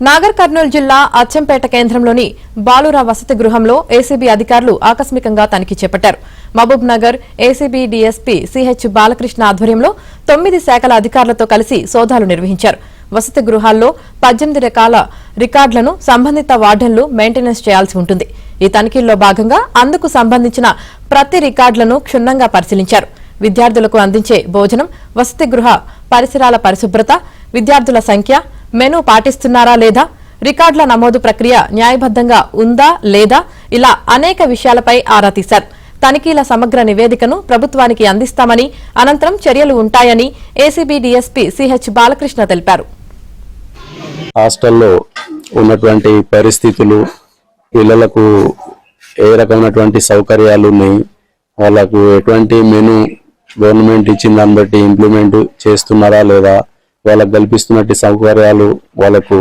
నాగర్ కర్నూలు జిల్లా అచ్చంపేట కేంద్రంలోని బాలుర వసతి గృహంలో ఏసీబీ అధికారులు ఆకస్మికంగా తనిఖీ చేపట్టారు. Mahabubnagar ACB DSP CH Balakrishna ఆధ్వర్యంలో 9 శాఖల అధికారులతో కలిసి సోదాలు నిర్వహించారు. వసతి గృహాల్లో 18 రకాల రికార్డులను సంబంధిత వార్డెన్లు మెయింటెనెన్స్ చేయాల్సి ఉంటుంది. ఈ తనిఖీల్లో భాగంగా అందుకు సంబంధించిన ప్రతి రికార్డులను క్షుణ్ణంగా పరిశీలించారు. విద్యార్థులకు అందించే భోజనం, వసతి గృహ పరిసరాల పరిశుభ్రత, విద్యార్థుల సంఖ్య, మెనూ పాటిస్తున్నారా లేదా, రికార్డుల నమోదు ప్రక్రియ న్యాయబద్దంగా ఉందా లేదా ఇలా అనేక విషయాలపై ఆరా తీశారు. తనిఖీల సమగ్ర నివేదికను ప్రభుత్వానికి అందిస్తామని, అనంతరం చర్యలు ఉంటాయని ఏసీబీ డీఎస్పీ సిహెచ్ బాలకృష్ణ తెలిపారు. హాస్టల్లో ఉన్నటువంటి పరిస్థితులు, పిల్లలకు ఏ రకమైనటువంటి సౌకర్యాలు ఉన్నాయి, వాళ్ళకు ఎటువంటి మెనూ గవర్నమెంట్ ఇచ్చిన దాన్ని బట్టి ఇంప్లిమెంట్ చేస్తున్నారా లేదా, వాళ్ళకు కల్పిస్తున్నట్టు సౌకర్యాలు వాళ్ళకు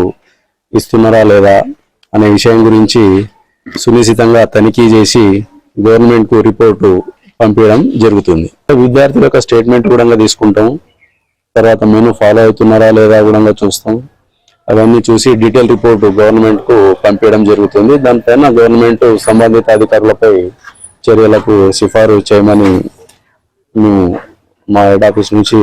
ఇస్తున్నారా లేదా అనే విషయం గురించి సునిశ్చితంగా తనిఖీ చేసి గవర్నమెంట్ కు రిపోర్టు పంపించడం జరుగుతుంది. విద్యార్థుల యొక్క స్టేట్మెంట్ కూడా తీసుకుంటాం. తర్వాత మెనూ ఫాలో అవుతున్నారా లేదా కూడా చూస్తాం. అవన్నీ చూసి డీటెయిల్ రిపోర్టు గవర్నమెంట్ కు పంపించడం జరుగుతుంది. దానిపైన గవర్నమెంట్ సంబంధిత అధికారులపై చర్యలకు సిఫారసు చేయమని మేము మా హెడ్ ఆఫీస్ నుంచి